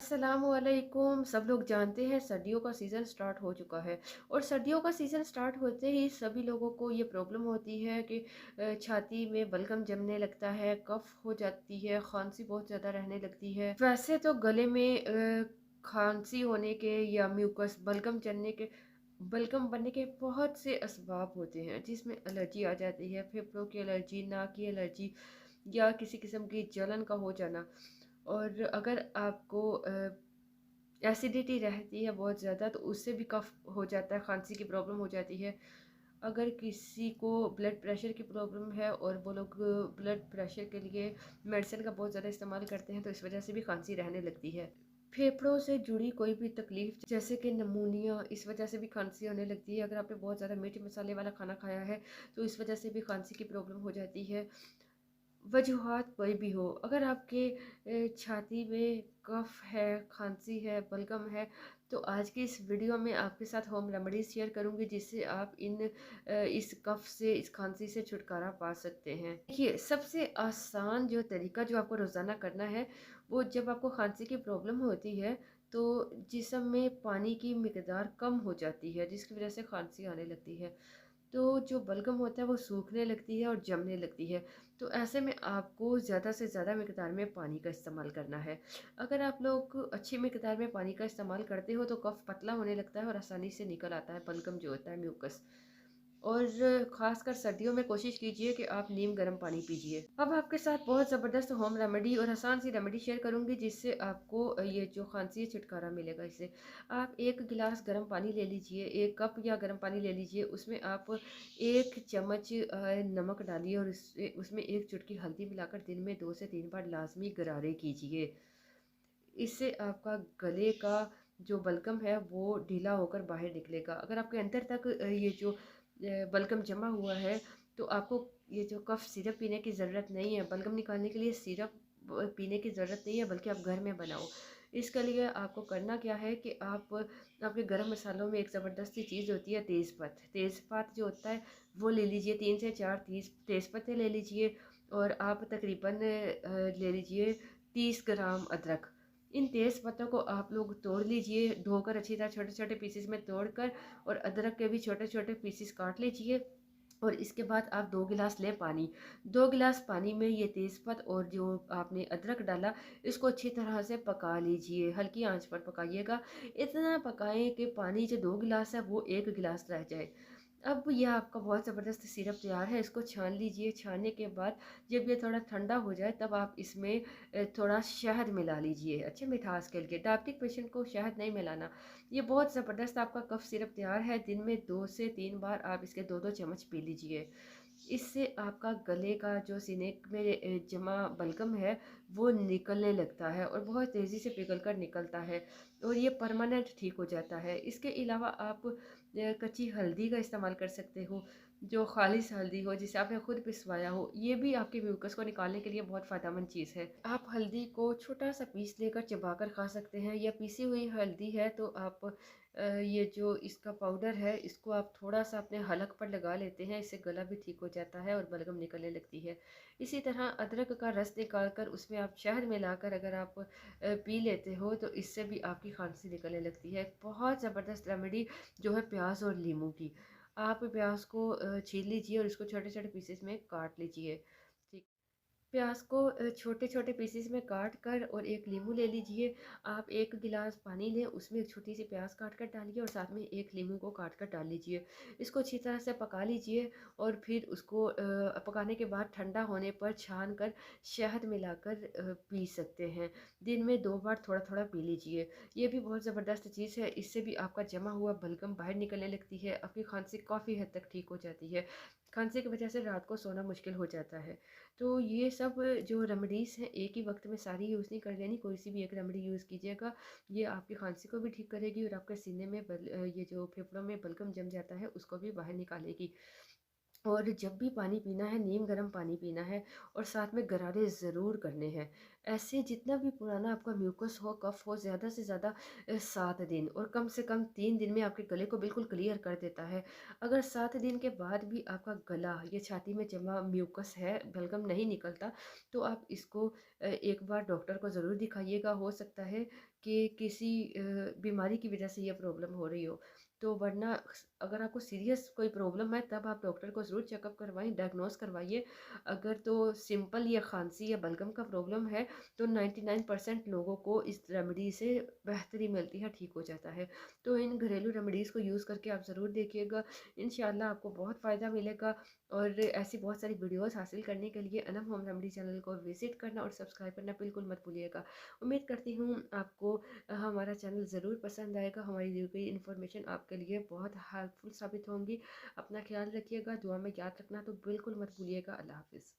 अस्सलामुअलैकुम। सब लोग जानते हैं सर्दियों का सीज़न स्टार्ट हो चुका है और सर्दियों का सीज़न स्टार्ट होते ही सभी लोगों को ये प्रॉब्लम होती है कि छाती में बलगम जमने लगता है, कफ हो जाती है, खांसी बहुत ज़्यादा रहने लगती है। वैसे तो गले में खांसी होने के या म्यूकस बलगम चढ़ने के बलगम बनने के बहुत से असबाब होते हैं, जिसमें एलर्जी आ जाती है, फेफड़ों की एलर्जी, नाक की एलर्जी या किसी किस्म की जलन का हो जाना। और अगर आपको एसिडिटी रहती है बहुत ज़्यादा तो उससे भी कफ हो जाता है, खांसी की प्रॉब्लम हो जाती है। अगर किसी को ब्लड प्रेशर की प्रॉब्लम है और वो लोग ब्लड प्रेशर के लिए मेडिसिन का बहुत ज़्यादा इस्तेमाल करते हैं तो इस वजह से भी खांसी रहने लगती है। फेफड़ों से जुड़ी कोई भी तकलीफ जैसे कि नमूनिया, इस वजह से भी खांसी होने लगती है। अगर आपने बहुत ज़्यादा मीठे मसाले वाला खाना खाया है तो इस वजह से भी खांसी की प्रॉब्लम हो जाती है। वजूहात कोई भी हो, अगर आपके छाती में कफ है, खांसी है, बलगम है, तो आज की इस वीडियो में आपके साथ होम रेमेडीज़ शेयर करूंगी जिससे आप इस कफ से, इस खांसी से छुटकारा पा सकते हैं। देखिए, सबसे आसान जो तरीका जो आपको रोज़ाना करना है, वो जब आपको खांसी की प्रॉब्लम होती है तो जिस्म में पानी की मिकदार कम हो जाती है जिसकी वजह से खांसी आने लगती है। तो जो बलगम होता है वो सूखने लगती है और जमने लगती है। तो ऐसे में आपको ज़्यादा से ज़्यादा मिकदार में पानी का इस्तेमाल करना है। अगर आप लोग अच्छी मिकदार में पानी का इस्तेमाल करते हो तो कफ पतला होने लगता है और आसानी से निकल आता है बलगम जो होता है, म्यूकस। और ख़ासकर सर्दियों में कोशिश कीजिए कि आप नीम गर्म पानी पीजिए। अब आपके साथ बहुत ज़बरदस्त होम रेमेडी और आसान सी रेमेडी शेयर करूंगी जिससे आपको ये जो खांसी है छुटकारा मिलेगा इससे। आप एक गिलास गर्म पानी ले लीजिए, 1 कप या गर्म पानी ले लीजिए, उसमें आप 1 चम्मच नमक डालिए और उसमें 1 चुटकी हल्दी मिलाकर दिन में 2 से 3 बार लाजमी गरारे कीजिए। इससे आपका गले का जो बलगम है वो ढीला होकर बाहर निकलेगा। अगर आपके अंदर तक ये जो बलगम जमा हुआ है तो आपको ये जो कफ सिरप पीने की ज़रूरत नहीं है। बलगम निकालने के लिए सिरप पीने की ज़रूरत नहीं है, बल्कि आप घर में बनाओ। इसके लिए आपको करना क्या है कि आप आपके गरम मसालों में एक ज़बरदस्त सी चीज़ होती है, तेज़पात। तेज़पात जो होता है वो ले लीजिए, 3 से 4 तेज़पत्ते ले लीजिए और आप तकरीबन ले लीजिए 30 ग्राम अदरक। इन तेज़ पत्तों को आप लोग तोड़ लीजिए, धोकर अच्छी तरह छोटे छोटे पीसेस में तोड़कर, और अदरक के भी छोटे छोटे पीसेस काट लीजिए। और इसके बाद आप 2 गिलास लें पानी। 2 गिलास पानी में ये तेज़पत्ता और जो आपने अदरक डाला इसको अच्छी तरह से पका लीजिए, हल्की आंच पर पकाइएगा। इतना पकाएं कि पानी जो 2 गिलास है वो 1 गिलास रह जाए। अब यह आपका बहुत ज़बरदस्त सिरप तैयार है। इसको छान लीजिए। छानने के बाद जब ये थोड़ा ठंडा हो जाए तब आप इसमें थोड़ा शहद मिला लीजिए, अच्छे मिठास के लिए। डायबिटिक पेशेंट को शहद नहीं मिलाना। ये बहुत ज़बरदस्त आपका कफ सिरप तैयार है। दिन में 2 से 3 बार आप इसके 2-2 चम्मच पी लीजिए। इससे आपका गले का जो सीने में जमा बलगम है वो निकलने लगता है और बहुत तेज़ी से पिघल कर निकलता है और ये परमानेंट ठीक हो जाता है। इसके अलावा आप कच्ची हल्दी का इस्तेमाल कर सकते हो, जो खालिश हल्दी हो जिसे आपने खुद पिसवाया हो। ये भी आपके म्यूकस को निकालने के लिए बहुत फ़ायदेमंद चीज़ है। आप हल्दी को छोटा सा पीस लेकर चबाकर खा सकते हैं, या पीसी हुई हल्दी है तो आप ये जो इसका पाउडर है इसको आप थोड़ा सा अपने हलक पर लगा लेते हैं। इससे गला भी ठीक हो जाता है और बलगम निकलने लगती है। इसी तरह अदरक का रस निकाल कर उसमें आप शहद मिलाकर अगर आप पी लेते हो तो इससे भी आपकी खांसी निकलने लगती है। बहुत ज़बरदस्त रेमेडी जो है प्याज और नींबू की। आप प्याज को छील लीजिए और इसको छोटे छोटे पीसेस में काट लीजिए। ठीक, प्याज को छोटे छोटे पीसेस में काट कर और एक नींबू ले लीजिए। आप 1 गिलास पानी लें, उसमें एक छोटी सी प्याज काट कर डालिए और साथ में एक नींबू को काट कर डाल लीजिए। इसको अच्छी तरह से पका लीजिए और फिर उसको पकाने के बाद ठंडा होने पर छान कर शहद मिलाकर पी सकते हैं। दिन में 2 बार थोड़ा थोड़ा पी लीजिए। ये भी बहुत ज़बरदस्त चीज़ है। इससे भी आपका जमा हुआ बलगम बाहर निकलने लगती है, आपकी खांसी काफ़ी हद तक ठीक हो जाती है। खांसी की वजह से रात को सोना मुश्किल हो जाता है। तो ये सब जो रेमेडीज़ हैं एक ही वक्त में सारी यूज़ नहीं कर लेनी, कोई सी भी एक रेमेडी यूज़ कीजिएगा। ये आपकी खांसी को भी ठीक करेगी और आपके सीने में ये जो फेफड़ों में बलगम जम जाता है उसको भी बाहर निकालेगी। और जब भी पानी पीना है नीम गर्म पानी पीना है और साथ में गरारे ज़रूर करने हैं। ऐसे जितना भी पुराना आपका म्यूकस हो, कफ हो, ज़्यादा से ज़्यादा 7 दिन और कम से कम 3 दिन में आपके गले को बिल्कुल क्लियर कर देता है। अगर 7 दिन के बाद भी आपका गला, ये छाती में जमा म्यूकस है, बलगम नहीं निकलता, तो आप इसको एक बार डॉक्टर को ज़रूर दिखाइएगा। हो सकता है कि किसी बीमारी की वजह से ये प्रॉब्लम हो रही हो। तो वरना अगर आपको सीरियस कोई प्रॉब्लम है तब आप डॉक्टर को ज़रूर चेकअप करवाएं, डायग्नोस करवाइए। अगर तो सिंपल या खांसी या बलगम का प्रॉब्लम है तो 99% लोगों को इस रेमेडी से बेहतरी मिलती है, ठीक हो जाता है। तो इन घरेलू रेमेडीज़ को यूज़ करके आप ज़रूर देखिएगा, इंशाल्लाह आपको बहुत फ़ायदा मिलेगा। और ऐसी बहुत सारी वीडियोस हासिल करने के लिए अनम होम रेमेडी चैनल को विज़िट करना और सब्सक्राइब करना बिल्कुल मत भूलिएगा। उम्मीद करती हूँ आपको हमारा चैनल ज़रूर पसंद आएगा। हमारी दी गई इन्फॉर्मेशन आपके लिए बहुत हेल्पफुल साबित होंगी। अपना ख्याल रखिएगा, दुआ में याद रखना तो बिल्कुल मत भूलिएगा। अल्लाह हाफ़िज़।